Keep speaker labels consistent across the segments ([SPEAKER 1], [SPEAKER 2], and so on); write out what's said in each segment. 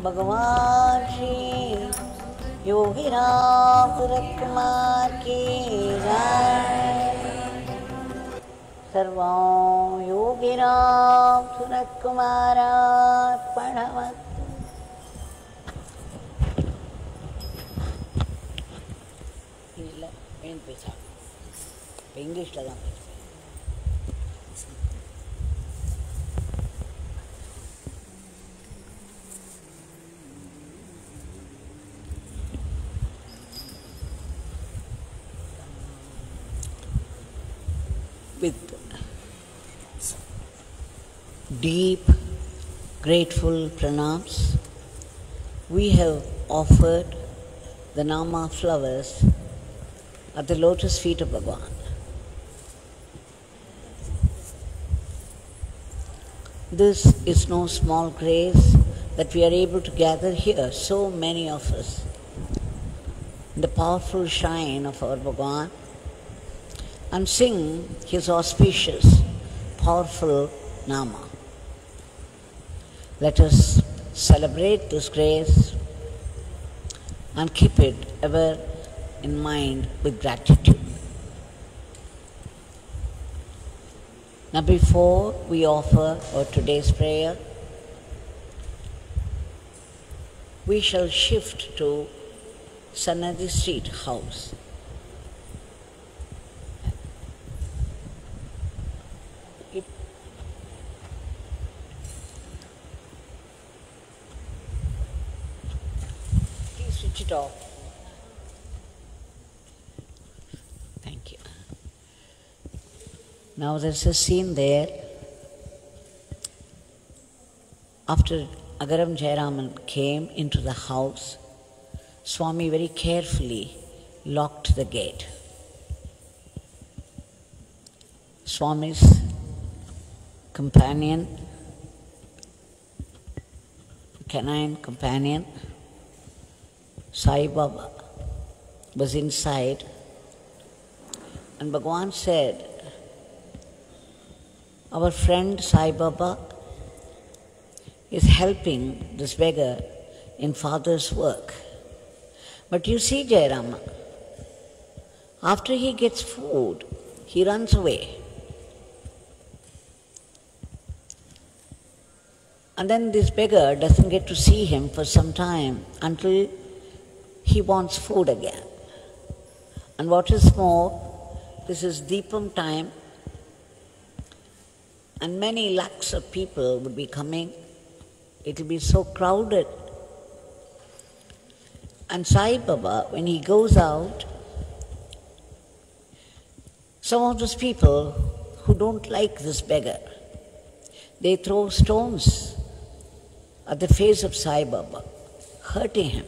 [SPEAKER 1] भगवान श्री योगी रामसूरतकुमार की जय। सर्वं योगी रामसूरतकुमारार्पणमस्तु। இல்லை ஏன் பேசா இப்போ இங்கிலீஷில் தான் பேசுவேன். With deep, grateful pranams, we have offered the Nama flowers at the lotus feet of Bhagwan. This is no small grace that we are able to gather here, so many of us, in the powerful shine of our Bhagwan, and sing his auspicious, powerful Nama. Let us celebrate this grace and keep it ever in mind with gratitude. Now, before we offer our today's prayer, we shall shift to Sanadi Street house. Switch it off. Thank you. Now there's a scene there. After Agaram Jayaraman came into the house, Swami very carefully locked the gate. Swami's companion, canine companion, Sai Baba, was inside, and Bhagwan said, our friend Sai Baba is helping this beggar in father's work. But you see, Jayarama, after he gets food, he runs away. And then this beggar doesn't get to see him for some time until he wants food again. And what is more, this is Deepam time, and many lakhs of people would be coming. It will be so crowded. And Sai Baba, when he goes out, some of those people who don't like this beggar, they throw stones at the face of Sai Baba, hurting him.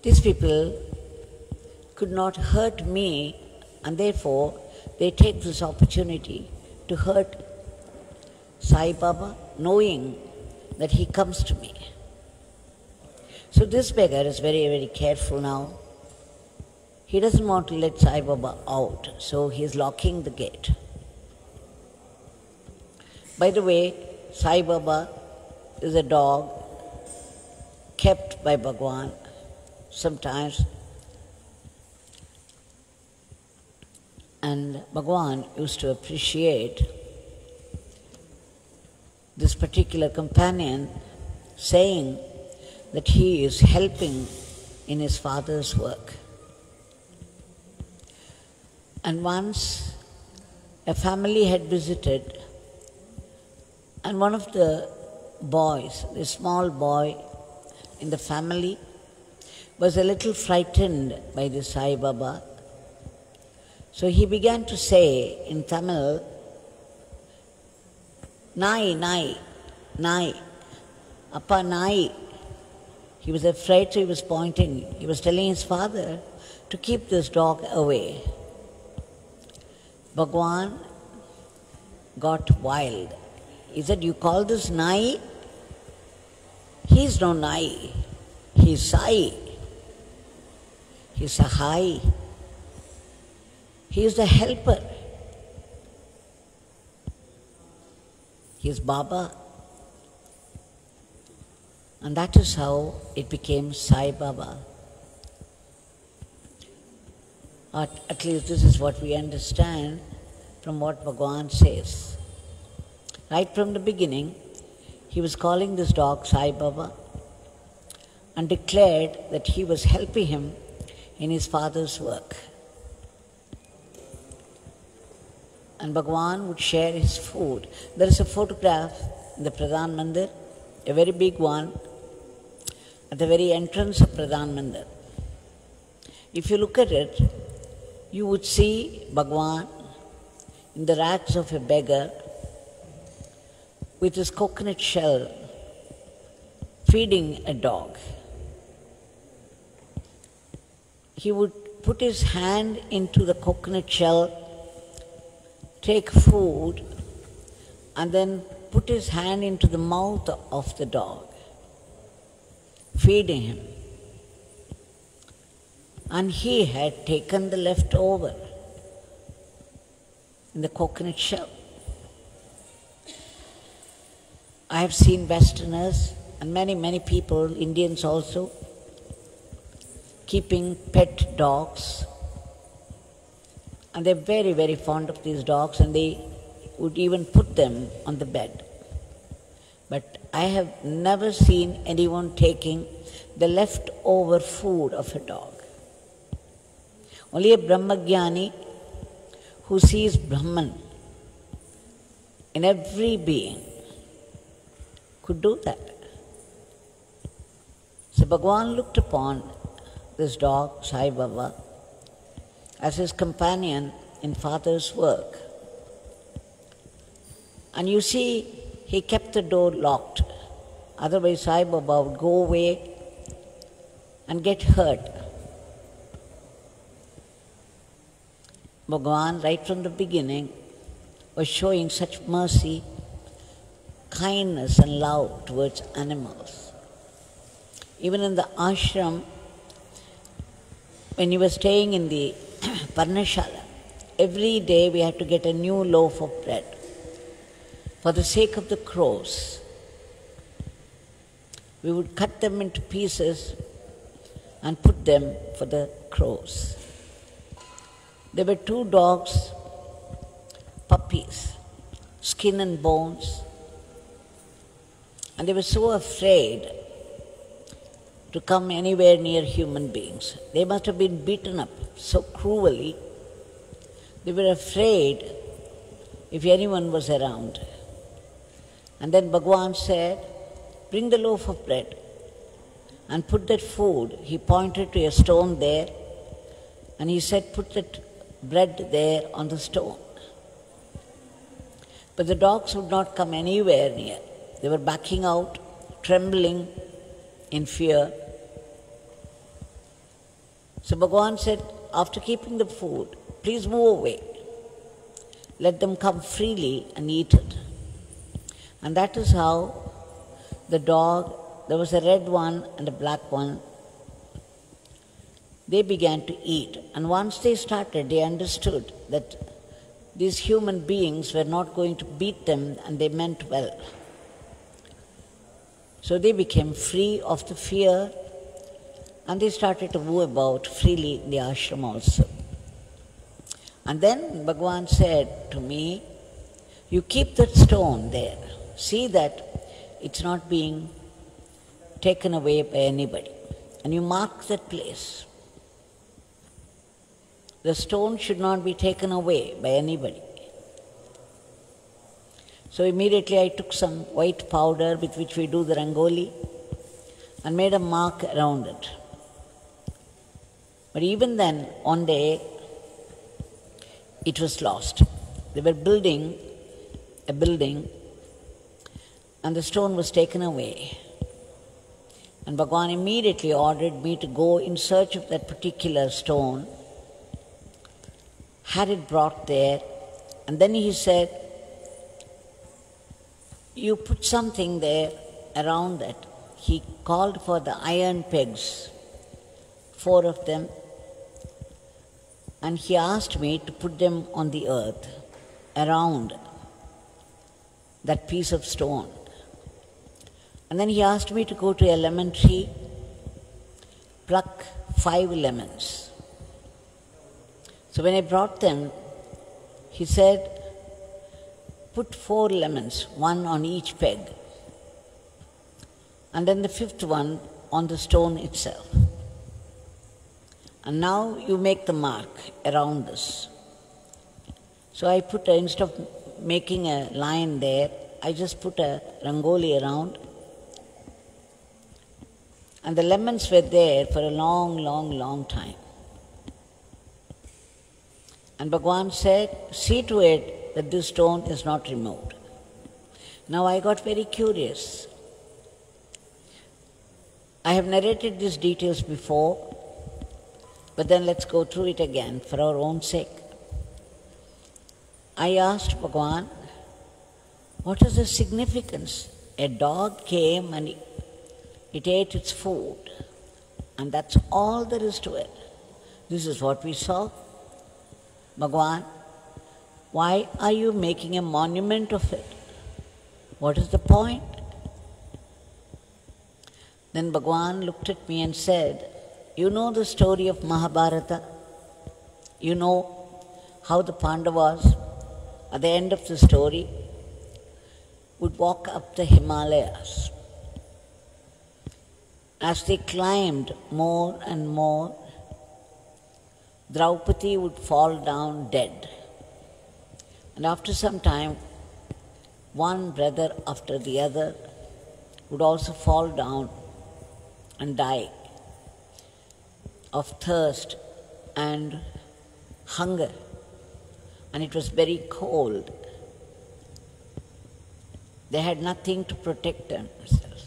[SPEAKER 1] These people could not hurt me, and therefore they take this opportunity to hurt Sai Baba, knowing that he comes to me. So this beggar is very, very careful now. He doesn't want to let Sai Baba out, so he is locking the gate. By the way, Sai Baba is a dog kept by Bhagwan. Sometimes, and Bhagwan used to appreciate this particular companion, saying that he is helping in his father's work. And once a family had visited, and one of the boys, the small boy in the family, was a little frightened by the Sai Baba. So he began to say in Tamil, Nai, Nai, Nai, Appa Nai. He was afraid, so he was pointing. He was telling his father to keep this dog away. Bhagwan got wild. He said, you call this Nai? He's no Nai. He's Sai. He's Sahai. He is the helper. He is Baba. And that is how it became Sai Baba. At least this is what we understand from what Bhagwan says. Right from the beginning, he was calling this dog Sai Baba and declared that he was helping him in his father's work. And Bhagwan would share his food. There is a photograph in the Pradhan Mandir, a very big one, at the very entrance of Pradhan Mandir. If you look at it, you would see Bhagwan in the rags of a beggar with his coconut shell feeding a dog. He would put his hand into the coconut shell, take food, and then put his hand into the mouth of the dog, feeding him. And he had taken the leftover in the coconut shell. I have seen Westerners and many people, Indians also, keeping pet dogs. And they're very fond of these dogs, and they would even put them on the bed. But I have never seen anyone taking the leftover food of a dog. Only a Brahmagyani who sees Brahman in every being could do that. So Bhagwan looked upon this dog, Sai Baba, as his companion in Father's work. And you see, he kept the door locked. Otherwise, Sai Baba would go away and get hurt. Bhagwan, right from the beginning, was showing such mercy, kindness and love towards animals. Even in the ashram, when he was staying in the Parnashala, every day we had to get a new loaf of bread for the sake of the crows. We would cut them into pieces and put them for the crows. There were 2 dogs, puppies, skin and bones, and they were so afraid to come anywhere near human beings. They must have been beaten up so cruelly. They were afraid if anyone was around. And then Bhagwan said, "Bring the loaf of bread and put that food." He pointed to a stone there and he said, "Put that bread there on the stone." But the dogs would not come anywhere near. They were backing out, trembling in fear. So Bhagwan said, after keeping the food, "Please move away. Let them come freely and eat it." And that is how the dog, there was a red one and a black one, they began to eat. And once they started, they understood that these human beings were not going to beat them, and they meant well. So they became free of the fear, and they started to move about freely in the ashram also. And then Bhagwan said to me, "You keep that stone there. See that it's not being taken away by anybody. And you mark that place. The stone should not be taken away by anybody." So immediately I took some white powder with which we do the rangoli and made a mark around it. But even then, one day, it was lost. They were building a building and the stone was taken away. And Bhagwan immediately ordered me to go in search of that particular stone, had it brought there, and then he said, "You put something there around that." He called for the iron pegs, 4 of them, and he asked me to put them on the earth around that piece of stone. And then he asked me to go to a lemon tree, pluck 5 lemons. So when I brought them, he said, put 4 lemons, 1 on each peg, and then the 5th one on the stone itself. And now you make the mark around this. So I put, instead of making a line there, I just put a rangoli around. And the lemons were there for a long, long, long time. And Bhagwan said, see to it that this stone is not removed. Now I got very curious. I have narrated these details before, but then let's go through it again for our own sake. I asked Bhagwan, what is the significance? A dog came and it ate its food, and that's all there is to it. This is what we saw. Bhagwan, why are you making a monument of it? What is the point? Then Bhagwan looked at me and said, you know the story of Mahabharata? You know how the Pandavas, at the end of the story, would walk up the Himalayas. As they climbed more and more, Draupadi would fall down dead. And after some time, one brother after the other would also fall down and die of thirst and hunger. And it was very cold. They had nothing to protect themselves.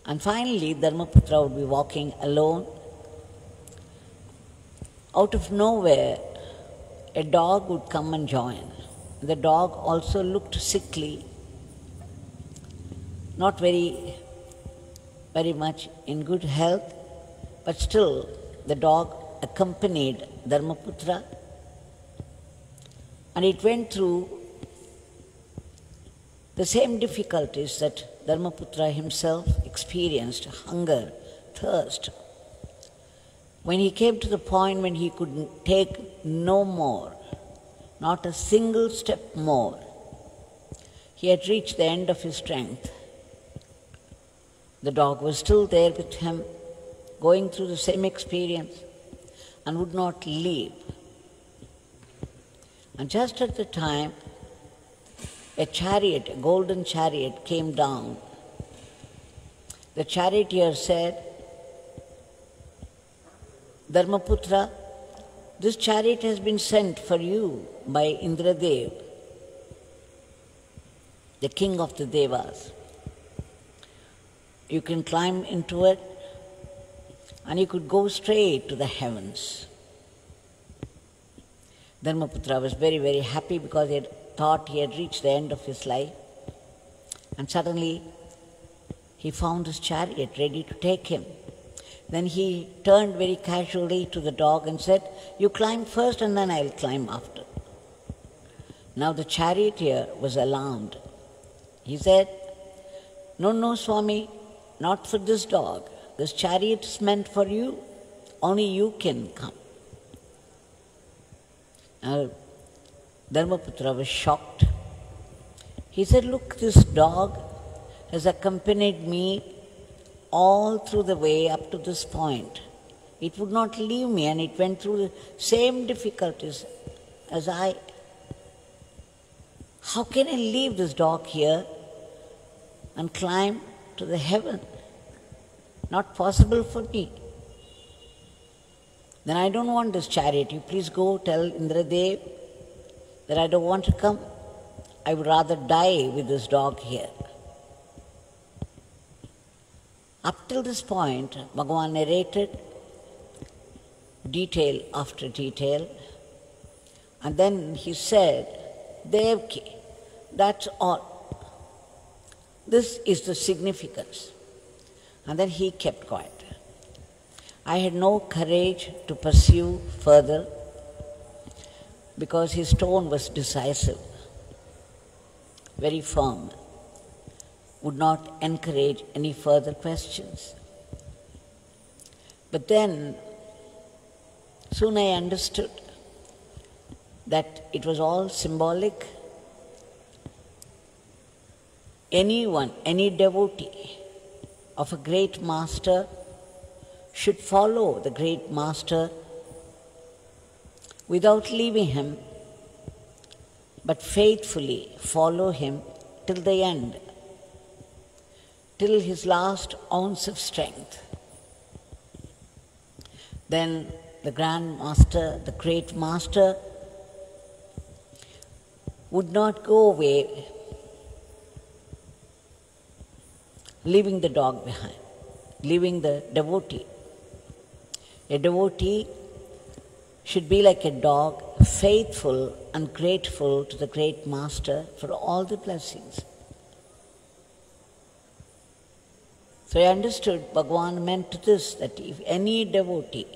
[SPEAKER 1] And finally, Dharmaputra would be walking alone. Out of nowhere, a dog would come and join. The dog also looked sickly, not very much in good health, but still the dog accompanied Dharmaputra, and it went through the same difficulties that Dharmaputra himself experienced, hunger, thirst. When he came to the point when he could take no more, not a single step more, he had reached the end of his strength. The dog was still there with him, going through the same experience, and would not leave. And just at the time, a chariot, a golden chariot, came down. The charioteer said, Dharmaputra, this chariot has been sent for you by Indradev, the king of the Devas. You can climb into it and you could go straight to the heavens. Dharmaputra was very, very happy because he had thought he had reached the end of his life. And suddenly he found his chariot ready to take him. Then he turned very casually to the dog and said, you climb first and then I'll climb after. Now the charioteer was alarmed. He said, no, Swami, not for this dog. This chariot is meant for you. Only you can come. Now, Dharmaputra was shocked. He said, look, this dog has accompanied me all through the way up to this point. It would not leave me, and it went through the same difficulties as I. How can I leave this dog here and climb to the heaven? Not possible for me. Then I don't want this chariot. You please go tell Indradev that I don't want to come. I would rather die with this dog here. Up till this point, Bhagwan narrated detail after detail, and then he said, Devaki, that's all. This is the significance. And then he kept quiet. I had no courage to pursue further because his tone was decisive, very firm. would not encourage any further questions. But then, soon I understood that it was all symbolic. Anyone, any devotee of a great master should follow the great master without leaving him, but faithfully follow him till the end, till his last ounce of strength. Then the Grand Master, the great master, would not go away leaving the dog behind, leaving the devotee. A devotee should be like a dog, faithful and grateful to the great master for all the blessings. So I understood Bhagwan meant this, that if any devotee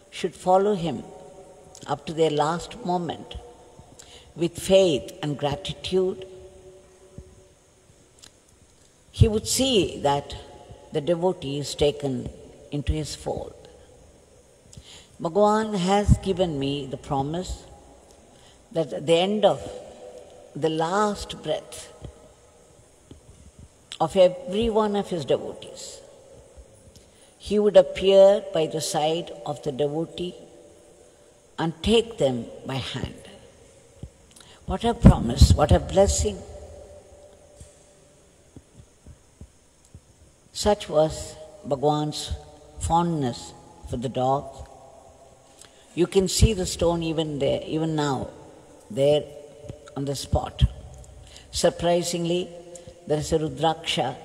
[SPEAKER 1] should follow him up to their last moment with faith and gratitude, he would see that the devotee is taken into his fold. Bhagwan has given me the promise that at the end of the last breath of every one of his devotees, he would appear by the side of the devotee and take them by hand. What a promise, what a blessing. Such was Bhagwan's fondness for the dogs. You can see the stone even there, even now, there on the spot. Surprisingly, there is a Rudraksha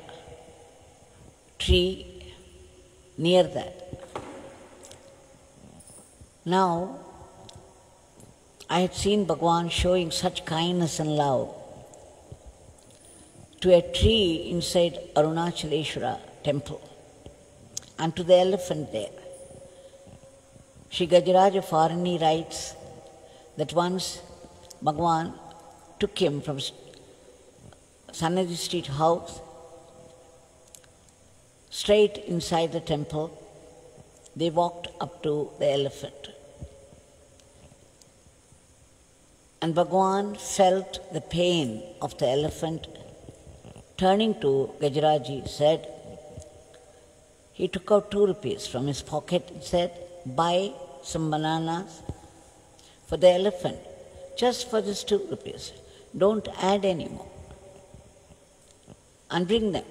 [SPEAKER 1] tree near that. Now, I had seen Bhagwan showing such kindness and love to a tree inside Arunachaleshwara temple and to the elephant there. Sri Gajaraja Farani writes that once Bhagwan took him from Sannadhi Street house straight inside the temple. They walked up to the elephant. And Bhagwan felt the pain of the elephant. Turning to Gajaraji, said, he took out 2 rupees from his pocket and said, buy some bananas for the elephant, just for this 2 rupees. Don't add any more. And bring them.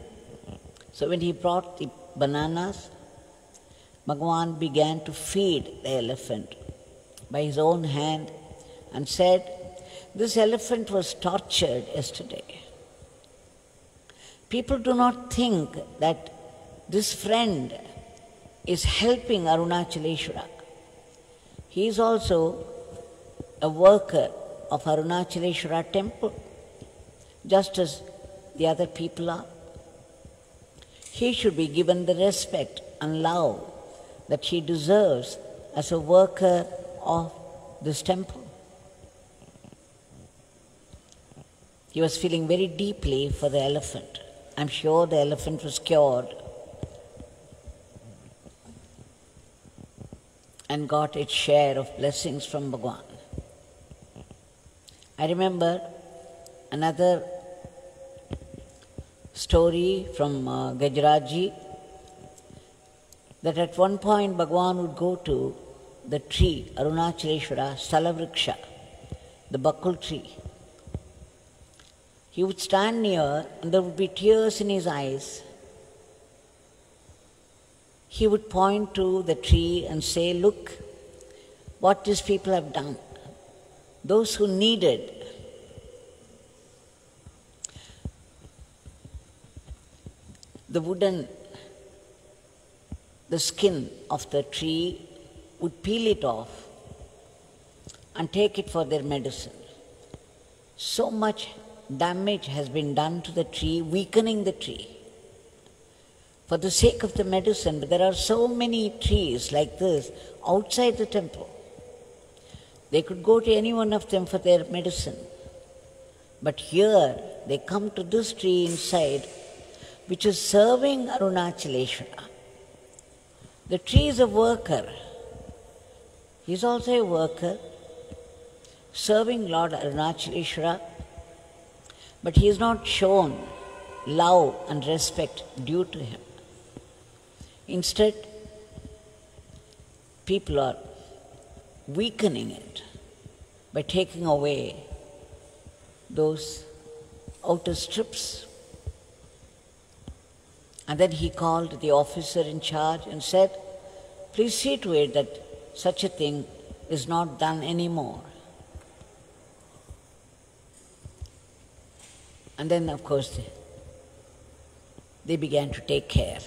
[SPEAKER 1] So when he brought the bananas, Bhagwan began to feed the elephant by his own hand and said, this elephant was tortured yesterday. People do not think that this friend is helping Arunachaleshwara. He is also a worker of Arunachaleshwara temple, just as the other people are. He should be given the respect and love that he deserves as a worker of this temple. He was feeling very deeply for the elephant. I'm sure the elephant was cured and got its share of blessings from Bhagwan. I remember another story from Gajaraji, that at one point Bhagwan would go to the tree, Arunachaleshwara Stalavriksha, the Bakul tree. He would stand near and there would be tears in his eyes. He would point to the tree and say, look what these people have done. Those who needed the skin of the tree would peel it off and take it for their medicine. So much damage has been done to the tree, weakening the tree for the sake of the medicine. But there are so many trees like this outside the temple. They could go to any one of them for their medicine. But here they come to this tree inside, which is serving Arunachaleshwara. The tree is a worker. He is also a worker, serving Lord Arunachaleshwara, but he is not shown love and respect due to him. Instead, people are weakening it by taking away those outer strips. And then he called the officer in charge and said, please see to it that such a thing is not done anymore. And then, of course, they began to take care.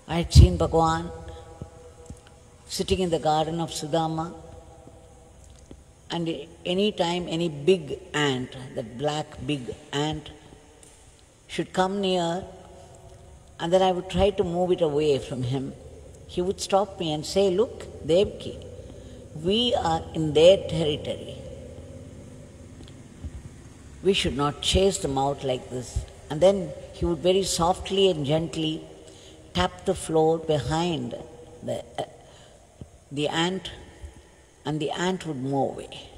[SPEAKER 1] I had seen Bhagwan sitting in the garden of Sudama, and any time any big ant, that black big ant, should come near, and then I would try to move it away from him, he would stop me and say, look, Devaki, we are in their territory. We should not chase them out like this. And then he would very softly and gently tap the floor behind the ant, and the ant would move away.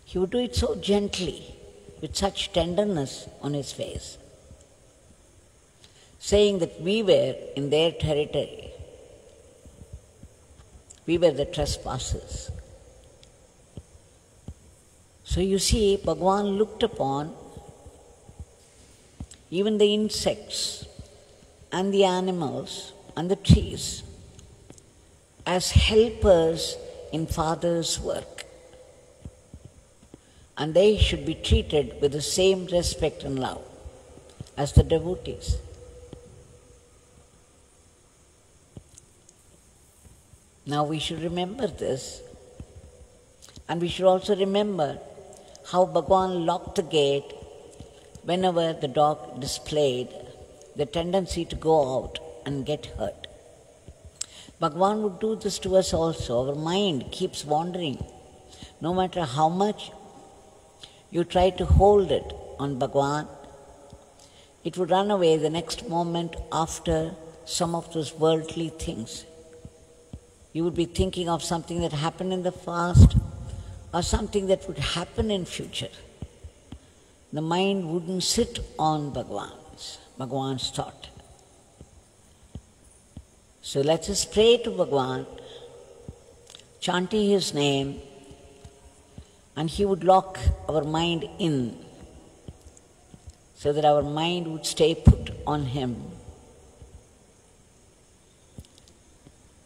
[SPEAKER 1] He would do it so gently, with such tenderness on his face, saying that we were in their territory. We were the trespassers. So you see, Bhagwan looked upon even the insects and the animals and the trees as helpers in Father's work. And they should be treated with the same respect and love as the devotees. Now we should remember this, and we should also remember how Bhagwan locked the gate whenever the dog displayed the tendency to go out and get hurt. Bhagwan would do this to us also. Our mind keeps wandering. No matter how much you try to hold it on Bhagwan, it would run away the next moment after some of those worldly things. You would be thinking of something that happened in the past or something that would happen in future. The mind wouldn't sit on Bhagwan's thought. So let us pray to Bhagwan, chanting his name, and he would lock our mind in so that our mind would stay put on him.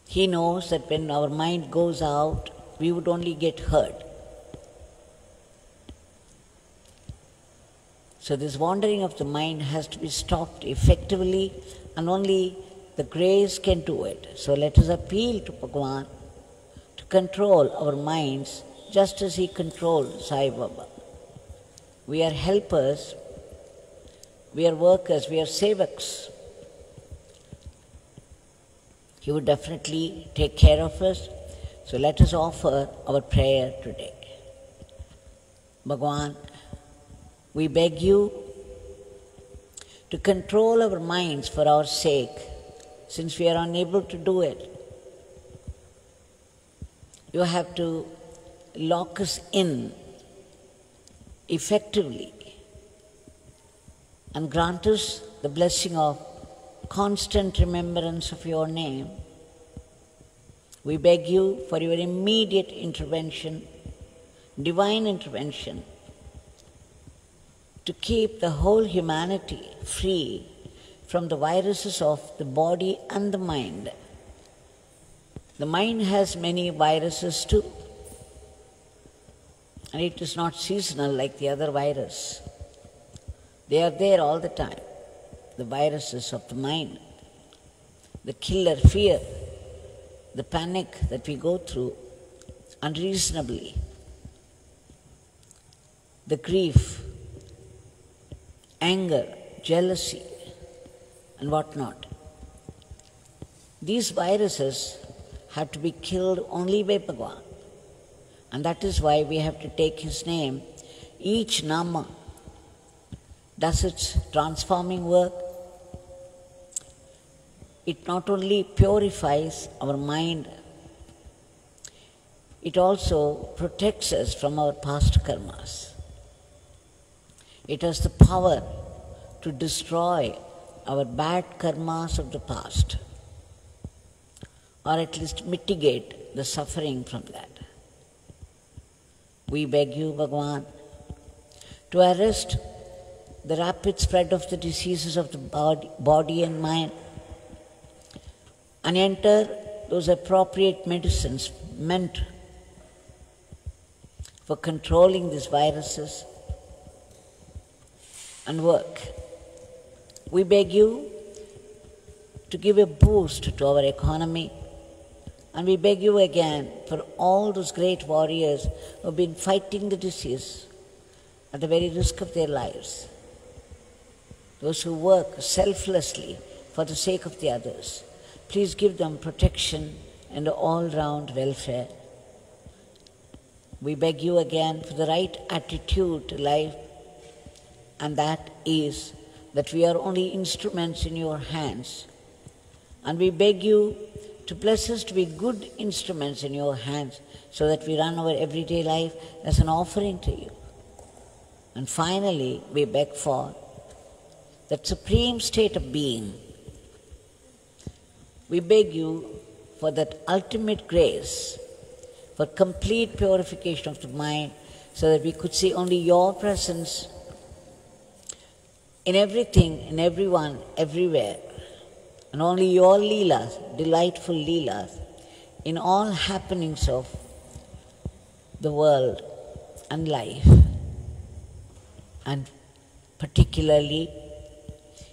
[SPEAKER 1] He knows that when our mind goes out, we would only get hurt. So this wandering of the mind has to be stopped effectively, and only the grace can do it. So let us appeal to Bhagwan to control our minds just as he controlled Sai Baba. We are helpers, we are workers, we are sevaks. He would definitely take care of us. So let us offer our prayer today. Bhagwan, we beg you to control our minds for our sake, since we are unable to do it. You have to lock us in effectively and grant us the blessing of constant remembrance of your name. We beg you for your immediate intervention, divine intervention, to keep the whole humanity free from the viruses of the body and the mind. The mind has many viruses too, and it is not seasonal like the other virus. They are there all the time, the viruses of the mind, the killer fear, the panic that we go through unreasonably, the grief, anger, jealousy, and whatnot. These viruses have to be killed only by Bhagwan. And that is why we have to take his name. Each Nama does its transforming work. It not only purifies our mind, it also protects us from our past karmas. It has the power to destroy our bad karmas of the past, or at least mitigate the suffering from that. We beg you, Bhagwan, to arrest the rapid spread of the diseases of the body and mind, and enter those appropriate medicines meant for controlling these viruses and work. We beg you to give a boost to our economy, and we beg you again for all those great warriors who have been fighting the disease at the very risk of their lives, those who work selflessly for the sake of the others. Please give them protection and all-round welfare. We beg you again for the right attitude to life, and that is that we are only instruments in your hands. And we beg you to bless us to be good instruments in your hands, so that we run our everyday life as an offering to you. And finally, we beg for that supreme state of being. We beg you for that ultimate grace, for complete purification of the mind, so that we could see only your presence in everything, in everyone, everywhere, and only your leelas, delightful leelas, in all happenings of the world and life. And particularly,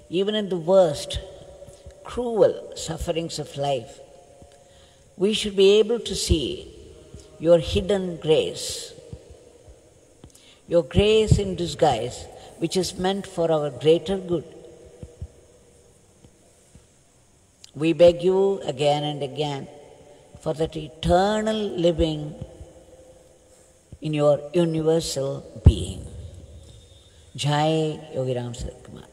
[SPEAKER 1] even in the worst, cruel sufferings of life, we should be able to see your hidden grace, your grace in disguise, which is meant for our greater good. We beg you again and again for that eternal living in your universal being. Jai Yogi Ramsuratkumar.